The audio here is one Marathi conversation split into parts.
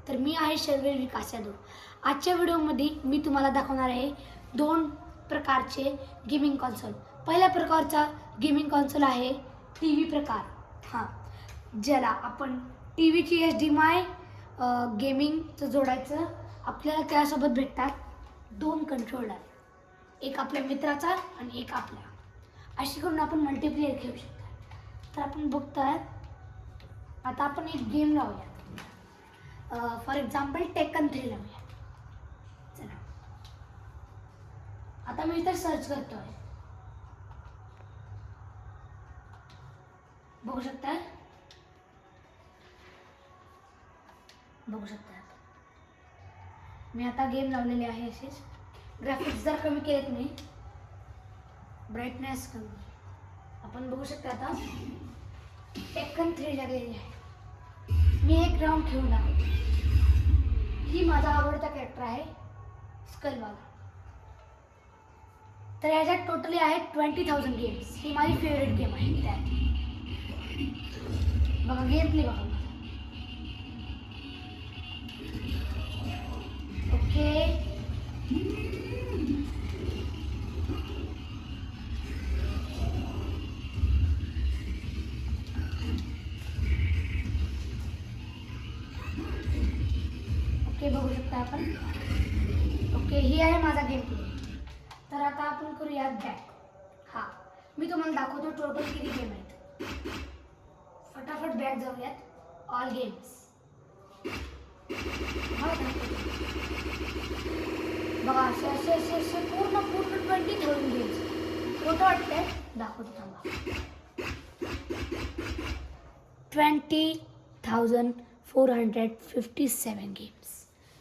तर मी आहे शर्वेल विकास यादव. आजच्या व्हिडिओमध्ये मी तुम्हाला दाखवणार आहे दोन प्रकारचे गेमिंग कॉन्सोल. पहिल्या प्रकारचा गेमिंग कॉन्सोल आहे टी व्ही प्रकार. ज्याला आपण टी व्हीची HDMI गेमिंगचं जोडायचं. आपल्याला त्यासोबत भेटतात दोन कंट्रोलर, एक आपल्या मित्राचा आणि एक आपला. अशी करून आपण मल्टीप्लेअर खेळू शकतो. तर आपण बघतोय आता आपण एक गेम लावूया. फॉर एक्झाम्पल टेकन 3 लावूया. चला आता मी इथे सर्च करतोय. बघू शकता मी आता गेम लावलेली आहे. असेच ग्राफिक्स जर कमी केले तुम्ही, ब्राईटनेस कमी. आपण बघू शकता आता टेकन 3 लागलेली आहे. मी एक राऊंड खेळून दाखवतो. ही माझा आवडता कॅरेक्टर आहे, स्कलवाला. तर याच्यात टोटली आहेत 20,000 गेम्स. ही माझी फेवरेट गेम आहे. त्यात बघा गेम प्ले बघा. ओके बघू शकता आपण. ओके ही आहे माझा गेम प्ले. तर आता आपण करूयात बॅक. मी तुम्हाला दाखवतो टोटल किती गेम आहेत. फटाफट बॅक जाऊयात. ऑल गेम्स बघा. असे पूर्ण 20,000 गेम्स. कुठं वाटतंय दाखवतो थांबा. 20,457 गेम्स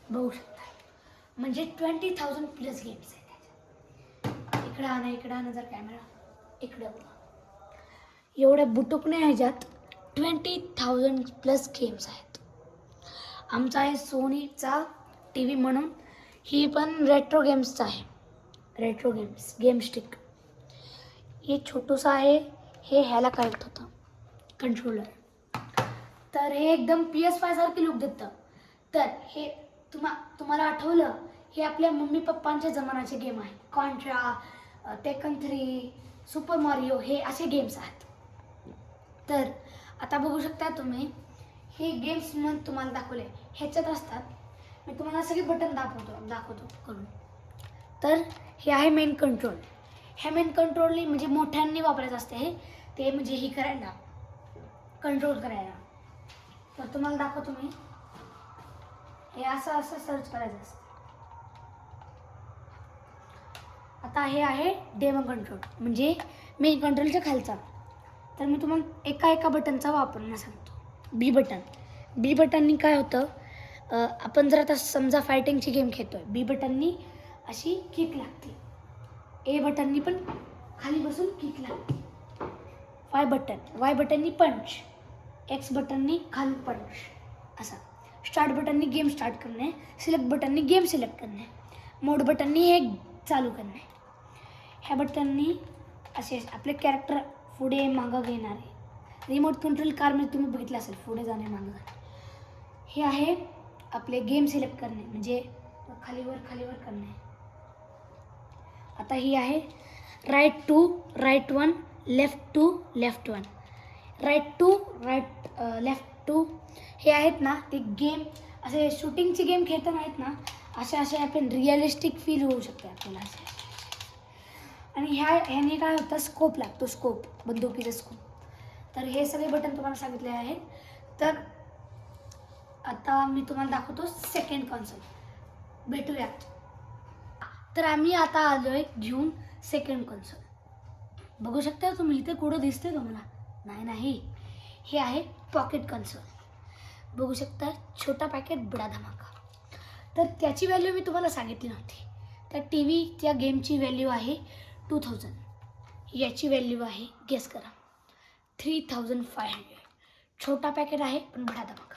बघू शकता. म्हणजे 20,000 प्लस गेम्स आहेत. इकडं आणा जर कॅमेरा इकडं बघा. एवढ्या बुटुकण्या ह्याच्यात 20,000 प्लस गेम्स आहेत. आमचा आहे सोनीचा टी व्ही म्हणून ही पण रेट्रो गेम्सचा आहे. Retro games game stick. हे छोटंसं आहे. हे ह्याला कनेक्ट होतं कंट्रोलर. तर हे एकदम PS5 सारखी लुक देतं. तर हे तुम्हाला आठवलं, हे आपल्या मम्मी पप्पांच्या जमान्याचे गेम आहे. कॉन्ट्रा, टेकन 3, सुपर मारिओ हे असे गेम्स आहेत. तर आता बघू शकता तुम्ही हे गेम्स म्हणून तुम्हाला दाखवले ह्याच्यात असतात. मी तुम्हाला सगळे बटन दाखवतो करून. तर हे आहे मेन कंट्रोल. ह्या मेन कंट्रोलनी म्हणजे मोठ्यांनी वापरायचं असते. ते म्हणजे ही करायला, कंट्रोल करायला. तर तुम्हाला दाखवतो मी. हे असं सर्च करायचं असतं. आता हे आहे डेमो कंट्रोल, म्हणजे मेन कंट्रोलच्या खालचा. तर मी तुम्हाला एका बटनचा वापरणं सांगतो. बी बटननी काय होतं, आपण जर आता समजा फायटिंगची गेम खेळतोय, बी बटननी अशी किक लागते. ए बटननी पण खाली बसून किक लागते. वाय बटननी पंच. एक्स बटननी खाली पंच असा. स्टार्ट बटननी गेम स्टार्ट करणे. सिलेक्ट बटननी गेम सिलेक्ट करणे. मोड बटननी हे चालू करणे. ह्या बटननी असे आपले कॅरेक्टर पुढे मागं घेणारे. रिमोट कंट्रोल कारमध्ये तुम्ही बघितलं असेल, पुढे जाणे मागं जाणे. हे आहे आपले गेम सिलेक्ट करणे, म्हणजे खालीवर करणे. आता ही आहे right 2 right 1 left 2 left 1. Right 2 left 2 हे आहेत ना ते गेम. असे शूटिंगचे गेम खेळताना आहेत ना, असे आपण रिअलिस्टिक फील होऊ शकते आपल्याला असे. आणि ह्याने काय होतं, स्कोप लागतो. स्कोप बंदुकीचा स्कोप. तर हे सगळे बटन तुम्हाला सांगितले आहेत. तर आता मी तुम्हाला दाखवतो सेकंड कॉन्सोल. भेटूया. तर आम्ही आता आलोय घेऊन सेकंड कॉन्सोल. बघू शकता तुम्ही इथे कुठं दिसते तुम्हाला? नाही. हे आहे पॉकेट कॉन्सोल. बघू शकता, छोटा पॅकेट बडा धमाका. तर त्याची व्हॅल्यू मी तुम्हाला सांगितली नव्हती. त्या टी व्ही त्या गेमची व्हॅल्यू आहे 2,000. याची व्हॅल्यू आहे, गेस करा, 3,500. छोटा पॅकेट आहे पण बडा धमाका.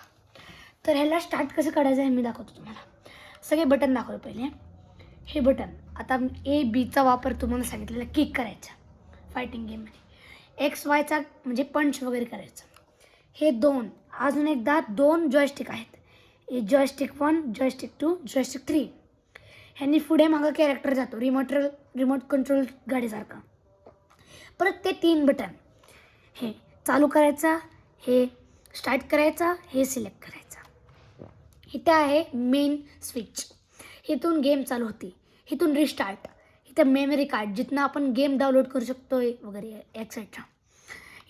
तर ह्याला स्टार्ट कसं काढायचं आहे मी दाखवतो तुम्हाला. सगळे बटन दाखवतो पहिले. हे बटन आता A-Bचा वापर तुम्हाला सांगितलेला किक करायचा फायटिंग गेममध्ये. XYचा म्हणजे पंच वगैरे करायचं. हे अजून एकदा 2 जॉयस्टिक आहेत. Joystick 1, joystick 2, joystick 3. ह्यांनी पुढे मागं कॅरेक्टर जातो रिमोट कंट्रोल गाडीसारखा. परत ते 3 बटन, हे चालू करायचा, हे स्टार्ट करायचा, हे सिलेक्ट करायचा. इथे आहे मेन स्विच, इथून गेम चालू होते. इथून रिस्टार्ट, इथं मेमरी कार्ड जिथनं आपण गेम डाउनलोड करू शकतो वगैरे एक्सेट्रा.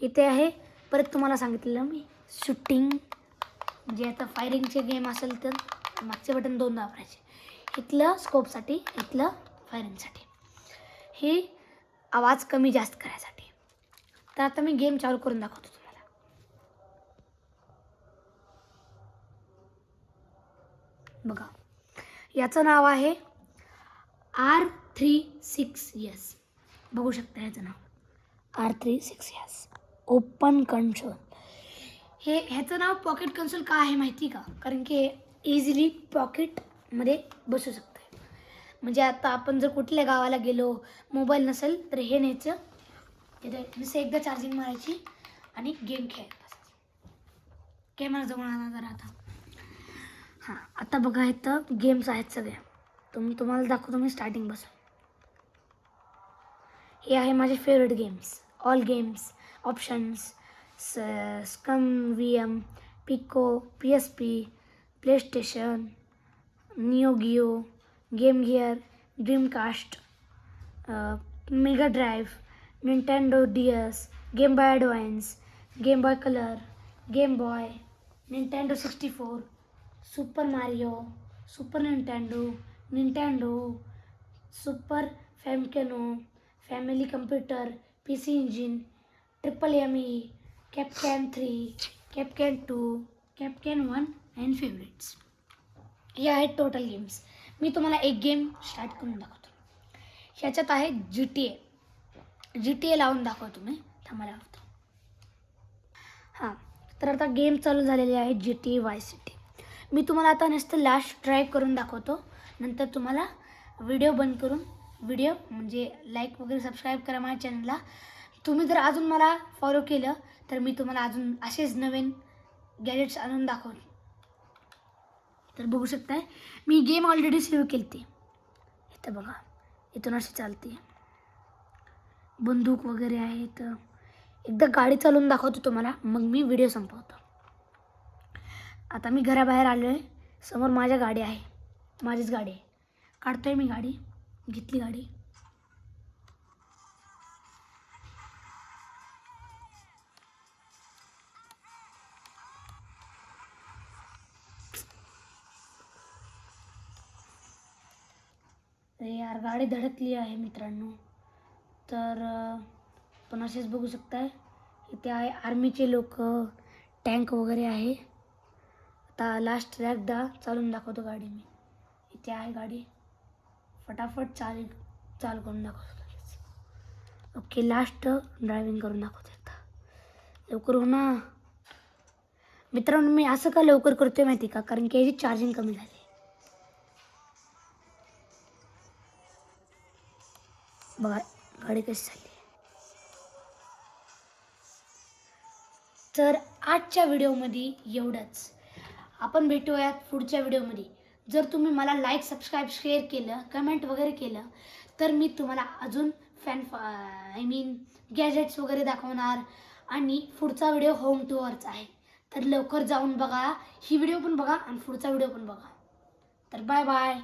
इथे आहे परत तुम्हाला सांगितलेलं मी शूटिंग, जे आता फायरिंगचे गेम असेल तर मागचे बटन 2 दाबायचे. इथलं स्कोपसाठी, इथलं फायरिंगसाठी, हे आवाज कमी जास्त करायसाठी. तर आता मी गेम चालू करून दाखवतो तुम्हाला. बघा, याचं नाव आहे R36S. बघू शकता याचं नाव R36S ओपन कन्सोल. ह्याचं नाव पॉकेट कन्सोल का आहे माहिती का? कारण की इझिली पॉकेटमध्ये बसू शकतं. म्हणजे आता आपण जर कुठल्या गावाला गेलो, मोबाईल नसेल तर हे न्यायचं, तिथे जसं एकदा चार्जिंग मारायची आणि गेम खेळत बसायचं. कॅमेरा जवळ आणा जरा आता. हां, आता बघा इथं गेम्स आहेत सगळ्या. तुम्हाला दाखवतो मी स्टार्टिंग बसून. हे आहे माझे favourite games, all games, options, SCUMM VM, Pico, PSP, PlayStation, Neo Geo, Game Gear, Dreamcast, Mega Drive, Nintendo DS, Game Boy Advance, Game Boy Color, Game Boy, Nintendo 64, Super Mario, Super Nintendo, Super Famicom, Family Computer, PC Engine, MME, Capcom 3, Capcom 2, Capcom 1 and favourites. हे आहेत टोटल गेम्स. मी तुम्हाला एक गेम स्टार्ट करून दाखवतो. ह्याच्यात आहे GTA लावून दाखवतो मी, थांबायला लावतो. हां, तर आता गेम चालू झालेली आहे GTA Vice City. मी तुम्हाला आता नुसतं लास्ट ड्राईव्ह करून दाखवतो. नंतर तुम्हाला व्हिडिओ बंद करून म्हणजे लाईक वगैरे सबस्क्राईब करा माझ्या चॅनलला. तुम्ही जर अजून मला फॉलो केलं तर मी तुम्हाला अजून असेच नवीन गॅजेट्स आणून दाखवतो. तर बघू शकताय मी गेम ऑलरेडी सेव्ह केली ती. इथं बघा, इथून अशी चालते, बंदूक वगैरे आहे. तर एकदा गाडी चालवून दाखवतो तुम्हाला, मग मी व्हिडिओ संपवतो. आता मी घराबाहेर आलो आहे. समोर माझ्या गाडी आहे, माझीच गाडी आहे. काढतोय मी गाडी, घेतली गाडी. यार गाडी धडकली आहे मित्रांनो. तर पण असेच बघू शकताय इथे आहे आर्मीचे लोक, टँक वगैरे आहे. आता लास्ट एकदा चालून दाखवतो गाडी मी. इथे आहे गाडी, फटाफट चालू करून दाखवतो लगेच. ओके, लास्ट ड्रायव्हिंग करून दाखवतो आता. लवकर हो ना मित्रांनो. मी असं का लवकर करतोय माहिती का? कारण की याची चार्जिंग कमी झाली. बघा गाडी कशी चालली. तर आजच्या व्हिडिओमध्ये एवढंच. आपण भेटूयात पुढच्या व्हिडिओमध्ये. जर तुम्ही मला लाईक, सबस्क्राईब, शेअर केलं, कमेंट वगैरे केलं तर मी तुम्हाला अजून गॅजेट्स वगैरे दाखवणार. आणि पुढचा व्हिडिओ होम टूअरचा आहे. तर लवकर जाऊन बघा, ही व्हिडिओ पण बघा आणि पुढचा व्हिडिओ पण बघा. तर बाय बाय.